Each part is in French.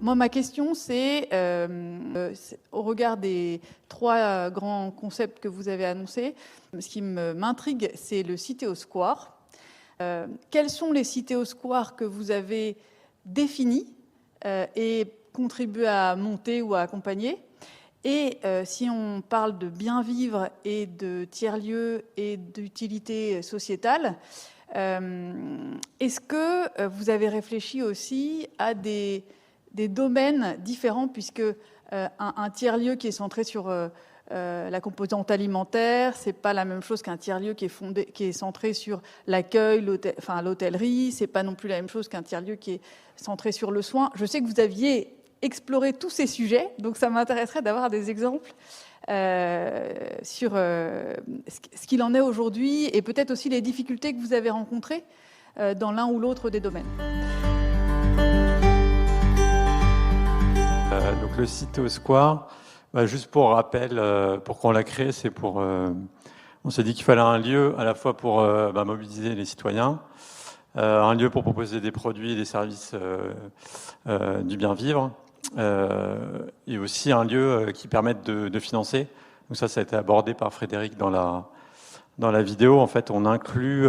Moi, ma question, c'est au regard des 3 grands concepts que vous avez annoncés, ce qui m'intrigue, c'est le cité au square. Quelles sont les cités au square que vous avez définies et contribué à monter ou à accompagner? Et si on parle de bien vivre et de tiers-lieux et d'utilité sociétale, est-ce que vous avez réfléchi aussi à des domaines différents, puisque un tiers-lieu qui est centré sur la composante alimentaire, c'est pas la même chose qu'un tiers-lieu qui est centré sur l'accueil, l'hôtellerie, c'est pas non plus la même chose qu'un tiers-lieu qui est centré sur le soin. Je sais que vous aviez exploré tous ces sujets, donc ça m'intéresserait d'avoir des exemples sur ce qu'il en est aujourd'hui et peut-être aussi les difficultés que vous avez rencontrées dans l'un ou l'autre des domaines. Donc le cité au square, juste pour rappel, pourquoi on l'a créé, c'est pour... on s'est dit qu'il fallait un lieu à la fois pour mobiliser les citoyens, un lieu pour proposer des produits et des services du bien vivre, et aussi un lieu qui permette de financer. Donc ça a été abordé par Frédéric dans la vidéo. En fait, on inclut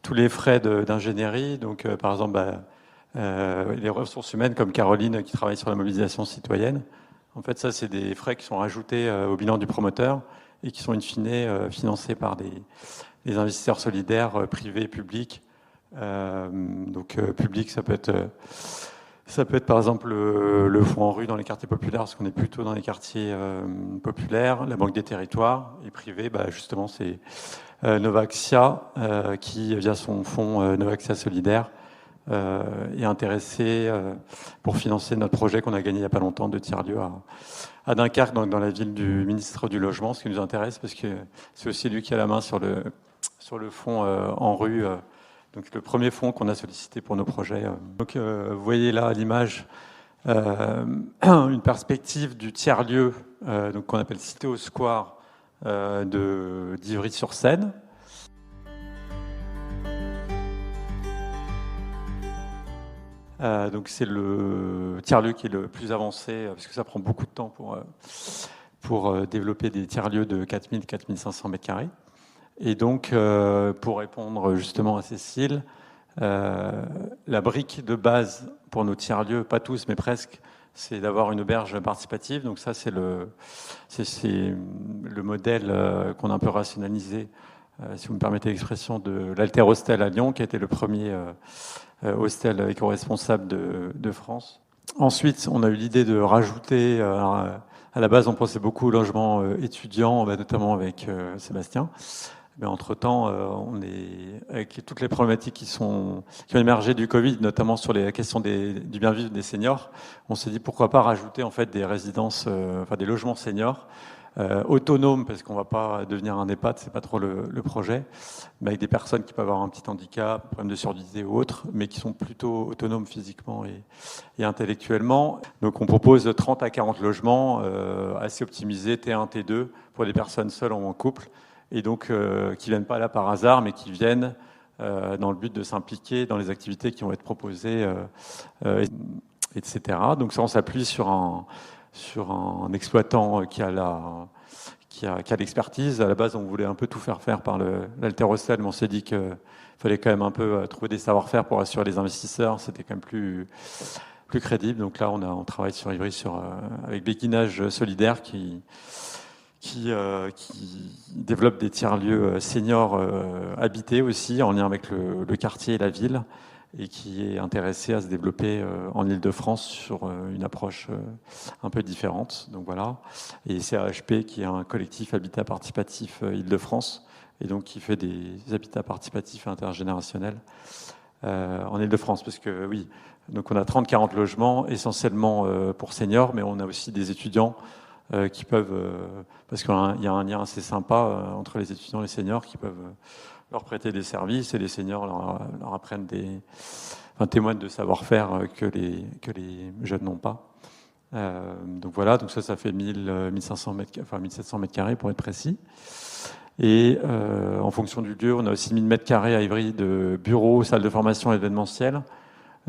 tous les frais d'ingénierie. Donc, par exemple, les ressources humaines comme Caroline qui travaille sur la mobilisation citoyenne. En fait, ça, c'est des frais qui sont ajoutés au bilan du promoteur et qui sont in fine financés par des investisseurs solidaires privés et publics. Public, ça peut être par exemple le fonds en rue dans les quartiers populaires, parce qu'on est plutôt dans les quartiers populaires, la Banque des territoires, et privé, justement, c'est Novaxia qui, via son fonds Novaxia Solidaire, est intéressé pour financer notre projet qu'on a gagné il n'y a pas longtemps de tiers-lieu à Dunkerque, dans la ville du ministre du Logement, ce qui nous intéresse, parce que c'est aussi lui qui a la main sur le fonds en rue. Donc le premier fonds qu'on a sollicité pour nos projets. Donc vous voyez là à l'image une perspective du tiers-lieu donc qu'on appelle cité au square d'Ivry-sur-Seine. Donc c'est le tiers-lieu qui est le plus avancé parce que ça prend beaucoup de temps pour développer des tiers-lieux de 4000-4500 mètres carrés. Et donc, pour répondre justement à Cécile, la brique de base pour nos tiers-lieux, pas tous, mais presque, c'est d'avoir une auberge participative. Donc ça, c'est le modèle qu'on a un peu rationalisé, si vous me permettez l'expression, de l'Alter Hostel à Lyon, qui a été le premier hostel éco-responsable de France. Ensuite, on a eu l'idée de rajouter... à la base, on pensait beaucoup au logement étudiant, notamment avec Sébastien. Mais entre-temps, on est avec toutes les problématiques qui ont émergé du Covid, notamment sur la question du bien vivre des seniors. On s'est dit pourquoi pas rajouter en fait des résidences, des logements seniors autonomes, parce qu'on va pas devenir un EHPAD, c'est pas trop le projet, mais avec des personnes qui peuvent avoir un petit handicap, problème de surdité ou autre, mais qui sont plutôt autonomes physiquement et intellectuellement. Donc on propose 30 à 40 logements assez optimisés, T1, T2, pour des personnes seules ou en couple. Et donc qui viennent pas là par hasard, mais qui viennent dans le but de s'impliquer dans les activités qui vont être proposées, etc. Donc ça, on s'appuie sur un exploitant qui a l'expertise. À la base, on voulait un peu tout faire par l'Alter Hostel, mais on s'est dit qu'il fallait quand même un peu trouver des savoir-faire pour assurer les investisseurs. C'était quand même plus crédible. Donc là, on travaille sur Ivry avec Béguinage Solidaire qui développe des tiers-lieux seniors habités aussi, en lien avec le quartier et la ville, et qui est intéressé à se développer en Île-de-France sur une approche un peu différente. Donc voilà. Et CAHP, qui est un collectif habitat participatif Île-de-France, et donc qui fait des habitats participatifs intergénérationnels en Île-de-France. Parce que oui, donc on a 30-40 logements, essentiellement pour seniors, mais on a aussi des étudiants qui peuvent, parce qu'il y a un lien assez sympa entre les étudiants et les seniors, qui peuvent leur prêter des services, et les seniors leur apprennent témoignent de savoir-faire que les jeunes n'ont pas. Donc voilà, donc ça fait 1700 mètres carrés pour être précis. Et en fonction du lieu, on a aussi 1000 mètres carrés à Ivry de bureaux, salles de formation événementielles,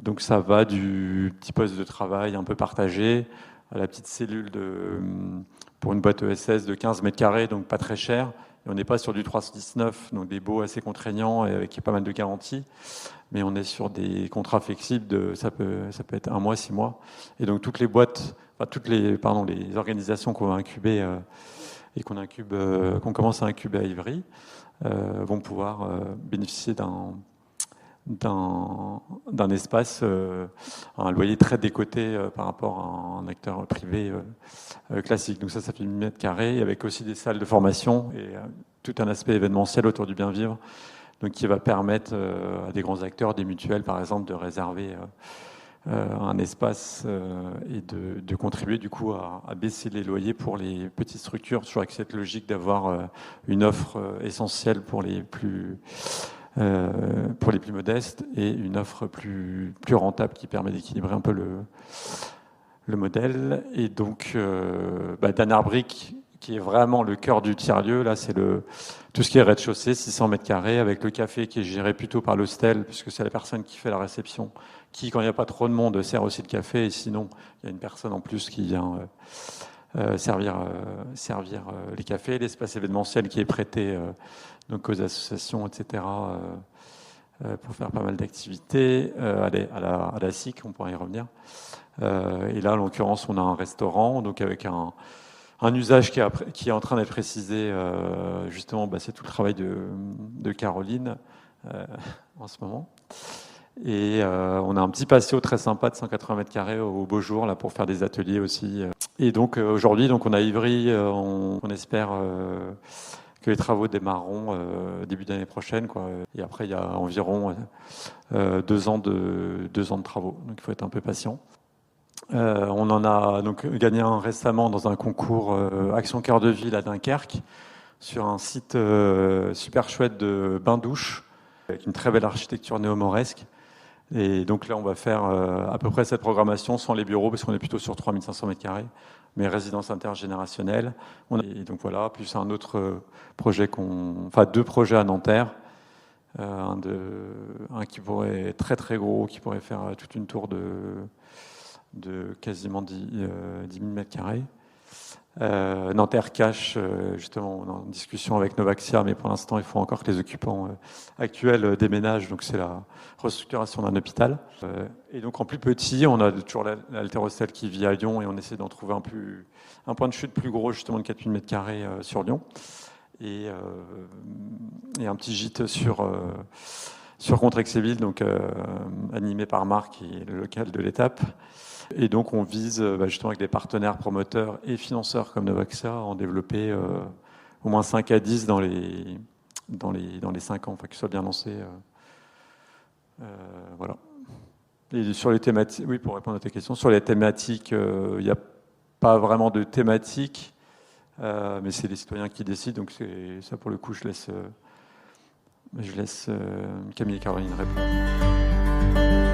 Donc ça va du petit poste de travail un peu partagé à la petite cellule pour une boîte ESS de 15 mètres carrés, donc pas très cher. Et on n'est pas sur du 319, donc des baux assez contraignants et avec pas mal de garanties. Mais on est sur des contrats flexibles, ça peut être 1 mois, 6 mois. Et donc toutes les boîtes, les organisations qu'on va incuber et qu'on commence à incuber à Ivry vont pouvoir bénéficier d'un espace, un loyer très décoté par rapport à un acteur privé classique. Donc ça fait 1000 mètres carrés, avec aussi des salles de formation et tout un aspect événementiel autour du bien vivre, donc qui va permettre à des grands acteurs, des mutuelles par exemple, de réserver un espace et de contribuer du coup à baisser les loyers pour les petites structures, toujours avec cette logique d'avoir une offre essentielle pour les plus modestes et une offre plus rentable qui permet d'équilibrer un peu le modèle. Et donc, Danard Brick, qui est vraiment le cœur du tiers-lieu, là, c'est tout ce qui est rez-de-chaussée, 600 mètres carrés, avec le café qui est géré plutôt par l'hostel, puisque c'est la personne qui fait la réception, qui, quand il n'y a pas trop de monde, sert aussi le café, et sinon, il y a une personne en plus qui vient servir les cafés, l'espace événementiel qui est prêté donc aux associations, etc., pour faire pas mal d'activités, à la SIC, on pourra y revenir. Et là, en l'occurrence, on a un restaurant, donc avec un usage qui est en train d'être précisé, justement, c'est tout le travail de Caroline en ce moment. Et on a un petit patio très sympa de 180 mètres carrés au beau jour là, pour faire des ateliers aussi. Et donc aujourd'hui, on a Ivry, on espère que les travaux démarreront début d'année prochaine, quoi. Et après, il y a environ 2 ans de travaux, donc il faut être un peu patient. On en a donc gagné un récemment dans un concours Action Cœur de Ville à Dunkerque, sur un site super chouette de bain-douche, avec une très belle architecture néo-mauresque. Et donc là, on va faire à peu près cette programmation sans les bureaux, parce qu'on est plutôt sur 3500 mètres carrés, mais résidence intergénérationnelle. Et donc voilà, plus un autre projet, 2 projets à Nanterre. Un qui pourrait être très très gros, qui pourrait faire toute une tour de quasiment 10 000 mètres carrés. Nanterre Cache, justement, on est en discussion avec Novaxia, mais pour l'instant, il faut encore que les occupants actuels déménagent, donc c'est la restructuration d'un hôpital. Et donc en plus petit, on a toujours l'haltérostel qui vit à Lyon, et on essaie d'en trouver un point de chute plus gros, justement de 4000 mètres carrés sur Lyon, et un petit gîte sur Contrexéville, donc animé par Marc, qui est le local de l'étape. Et donc on vise justement avec des partenaires promoteurs et financeurs comme Novaxia à en développer au moins 5 à 10 dans les 5 ans, enfin qu'ils soient bien lancés. Voilà. Et sur les thématiques, oui, pour répondre à tes questions, sur les thématiques, il n'y a pas vraiment de thématique, mais c'est les citoyens qui décident, donc ça pour le coup je laisse Camille et Caroline répondre.